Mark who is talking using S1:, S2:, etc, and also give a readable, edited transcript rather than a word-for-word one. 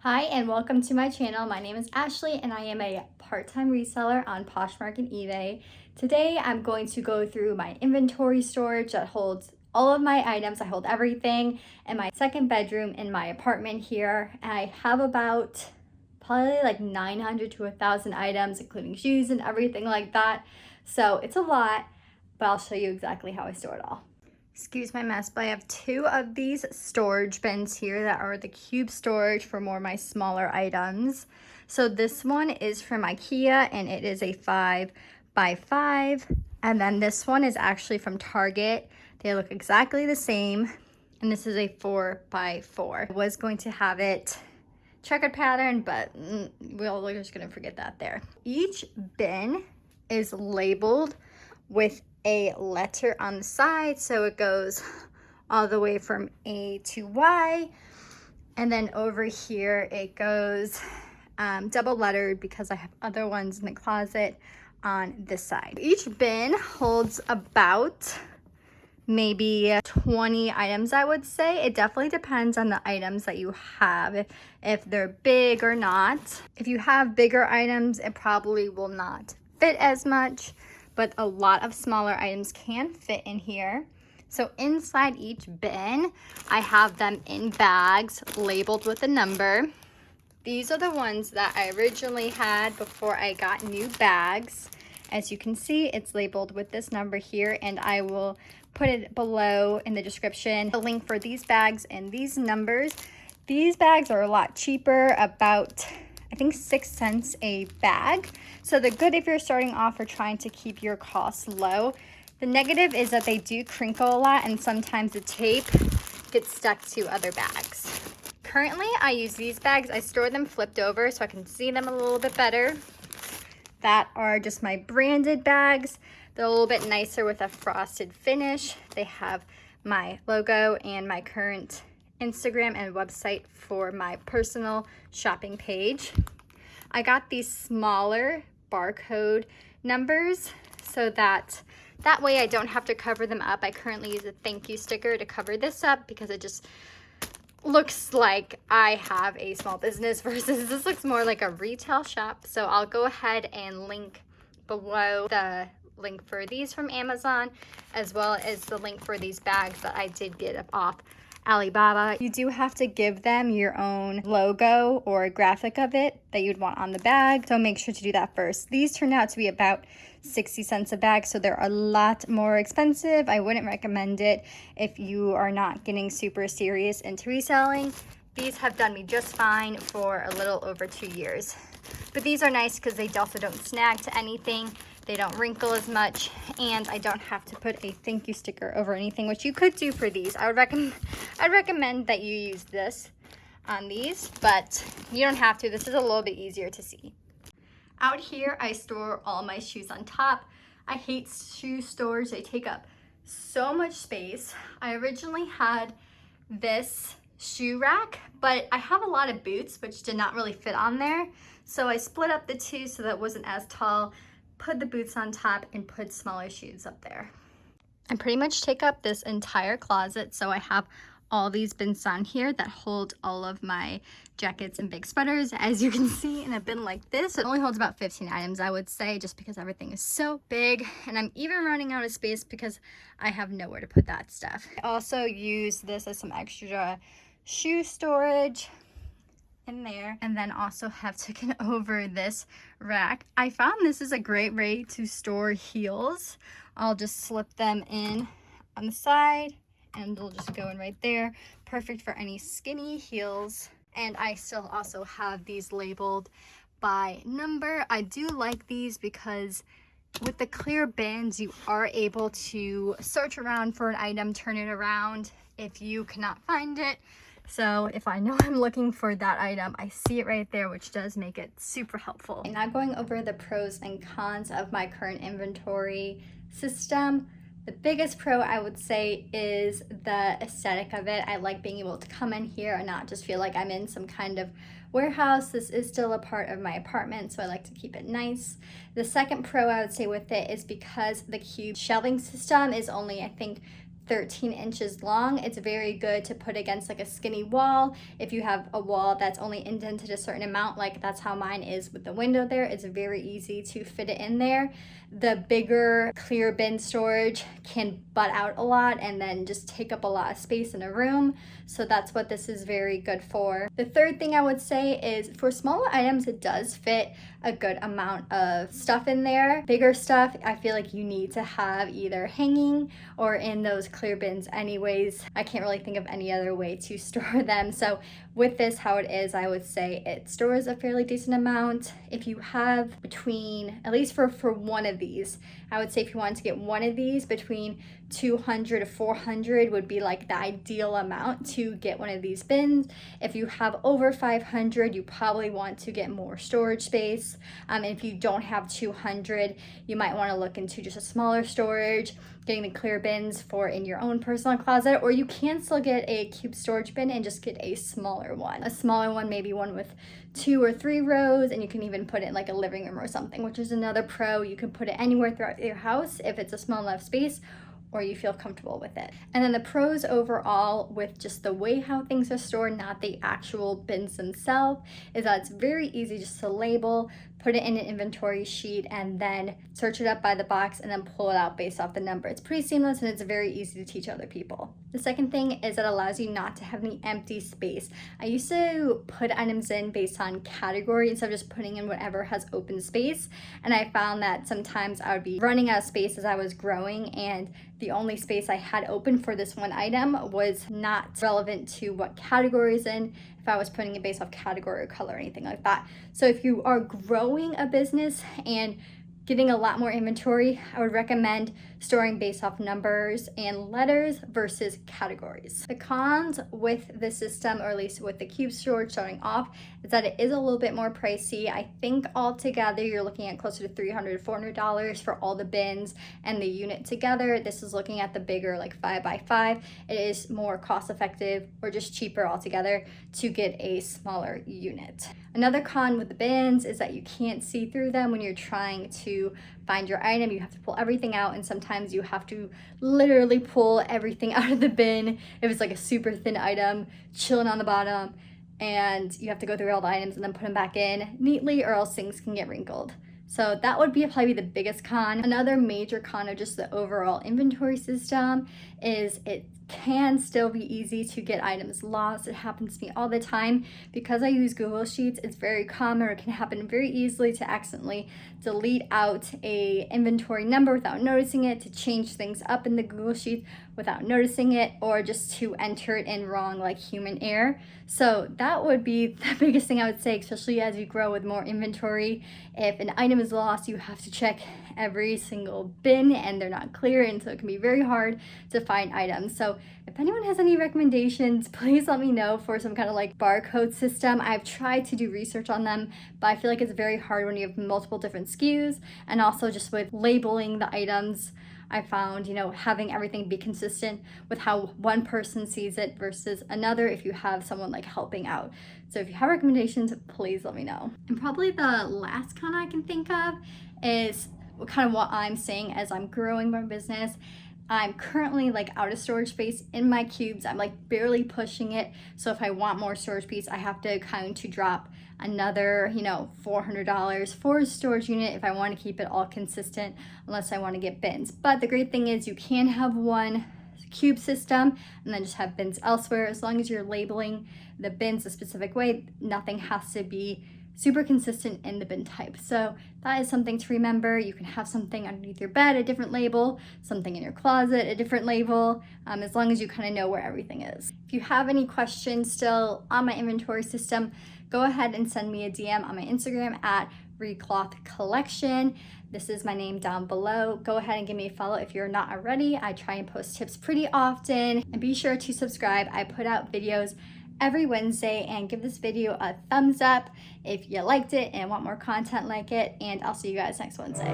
S1: Hi and welcome to my channel. My name is Ashley and I am a part-time reseller on Poshmark and eBay. Today I'm going to go through my inventory storage that holds all of my items. I hold everything in my second bedroom in my apartment here. I have about probably like 900 to 1,000 items, including shoes and everything like that. So it's a lot, but I'll show you exactly how I store it all. Excuse my mess, but I have two of these storage bins here that are the cube storage for more of my smaller items. So this one is from IKEA and it is a 5x5. And then this one is actually from Target. They look exactly the same. And this is a 4x4. I was going to have it checkered pattern, but we're just gonna forget that there. Each bin is labeled with a letter on the side, so it goes all the way from A to Y, and then over here it goes double lettered because I have other ones in the closet on this side. Each bin holds about maybe 20 items, I would say. It definitely depends on the items that you have, if they're big or not. If you have bigger items, it probably will not fit as much, but a lot of smaller items can fit in here. So inside each bin, I have them in bags labeled with a number. These are the ones that I originally had before I got new bags. As you can see, it's labeled with this number here, and I will put it below in the description, the link for these bags and these numbers. These bags are a lot cheaper, about I think 6 cents a bag. So they're good if you're starting off or trying to keep your costs low. The negative is that they do crinkle a lot and sometimes the tape gets stuck to other bags. Currently, I use these bags. I store them flipped over so I can see them a little bit better. That are just my branded bags. They're a little bit nicer with a frosted finish. They have my logo and my current Instagram and website for my personal shopping page. I got these smaller barcode numbers so that way I don't have to cover them up. I currently use a thank you sticker to cover this up because it just looks like I have a small business versus this looks more like a retail shop. So I'll go ahead and link below the link for these from Amazon, as well as the link for these bags that I did get off Alibaba. You do have to give them your own logo or a graphic of it that you'd want on the bag, so make sure to do that first. These turned out to be about 60 cents a bag, so they're a lot more expensive. I wouldn't recommend it if you are not getting super serious into reselling. These have done me just fine for a little over 2 years. But these are nice because they also don't snag to anything. They don't wrinkle as much, and I don't have to put a thank you sticker over anything, which you could do for these. I'd recommend that you use this on these, but you don't have to. This is a little bit easier to see. Out here, I store all my shoes on top. I hate shoe storage. They take up so much space. I originally had this shoe rack, but I have a lot of boots, which did not really fit on there. So I split up the two so that it wasn't as tall, put the boots on top, and put smaller shoes up there. I pretty much take up this entire closet, so I have all these bins on here that hold all of my jackets and big sweaters. As you can see, in a bin like this, it only holds about 15 items, I would say, just because everything is so big, and I'm even running out of space because I have nowhere to put that stuff. I also use this as some extra shoe storage in there, and then also have taken over this rack. I found this is a great way to store heels. I'll just slip them in on the side and they'll just go in right there. Perfect for any skinny heels. And I still also have these labeled by number. I do like these because with the clear bins, you are able to search around for an item, turn it around if you cannot find it. So if I know I'm looking for that item, I see it right there, which does make it super helpful. And now going over the pros and cons of my current inventory system. The biggest pro, I would say, is the aesthetic of it. I like being able to come in here and not just feel like I'm in some kind of warehouse. This is still a part of my apartment, so I like to keep it nice. The second pro I would say with it is because the cube shelving system is only, I think, 13 inches long. It's very good to put against like a skinny wall. If you have a wall that's only indented a certain amount, like that's how mine is with the window there, it's very easy to fit it in there. The bigger clear bin storage can butt out a lot and then just take up a lot of space in a room. So that's what this is very good for. The third thing I would say is for smaller items, it does fit a good amount of stuff in there. Bigger stuff, I feel like you need to have either hanging or in those clear bins anyways. I can't really think of any other way to store them. So with this, how it is, I would say it stores a fairly decent amount. If you have between, at least for one of these, I would say if you wanted to get one of these, between 200 to 400 would be like the ideal amount to get one of these bins. If you have over 500, you probably want to get more storage space. If you don't have 200, you might want to look into just a smaller storage, getting the clear bins for in your own personal closet, or you can still get a cube storage bin and just get a smaller one. A smaller one, maybe one with 2 or 3 rows, and you can even put it in like a living room or something, which is another pro. You can put it anywhere throughout your house if it's a small enough space or you feel comfortable with it. And then the pros overall with just the way how things are stored, not the actual bins themselves, is that it's very easy just to label, put it in an inventory sheet, and then search it up by the box and then pull it out based off the number. It's pretty seamless and it's very easy to teach other people. The second thing is it allows you not to have any empty space. I used to put items in based on category instead of just putting in whatever has open space. And I found that sometimes I would be running out of space as I was growing, and the only space I had open for this one item was not relevant to what category is in, if I was putting it based off category or color or anything like that. So if you are growing a business and getting a lot more inventory, I would recommend storing based off numbers and letters versus categories. The cons with the system, or at least with the cube storage starting off, is that it is a little bit more pricey. I think altogether you're looking at closer to $300 to $400 for all the bins and the unit together. This is looking at the bigger like 5x5. It is more cost effective or just cheaper altogether to get a smaller unit. Another con with the bins is that you can't see through them when you're trying to find your item. You have to pull everything out, and sometimes you have to literally pull everything out of the bin if it's like a super thin item chilling on the bottom, and you have to go through all the items and then put them back in neatly, or else things can get wrinkled. So that would be probably the biggest con. Another major con of just the overall inventory system is it can still be easy to get items lost. It happens to me all the time. Because I use Google Sheets, it's very common, or it can happen very easily to accidentally delete out a inventory number without noticing it, to change things up in the Google Sheet without noticing it, or just to enter it in wrong, like human error. So that would be the biggest thing I would say, especially as you grow with more inventory. If an item is lost, you have to check every single bin and they're not clear, and so it can be very hard to find items. So if anyone has any recommendations, please let me know for some kind of like barcode system. I've tried to do research on them, but I feel like it's very hard when you have multiple different SKUs, and also just with labeling the items. I found, having everything be consistent with how one person sees it versus another if you have someone like helping out. So if you have recommendations, please let me know. And probably the last con I can think of is kind of what I'm saying as I'm growing my business. I'm currently like out of storage space in my cubes. I'm like barely pushing it. So if I want more storage space, I have to kind of drop another, $400 for a storage unit if I want to keep it all consistent, unless I want to get bins. But the great thing is you can have one cube system and then just have bins elsewhere. As long as you're labeling the bins a specific way, nothing has to be super consistent in the bin type. So that is something to remember. You can have something underneath your bed, a different label, something in your closet, a different label, as long as you kind of know where everything is. If you have any questions still on my inventory system, go ahead and send me a DM on my Instagram at ReCloth Collection. This is my name down below. Go ahead and give me a follow if you're not already. I try and post tips pretty often, and be sure to subscribe. I put out videos every Wednesday, and give this video a thumbs up if you liked it and want more content like it, and I'll see you guys next Wednesday.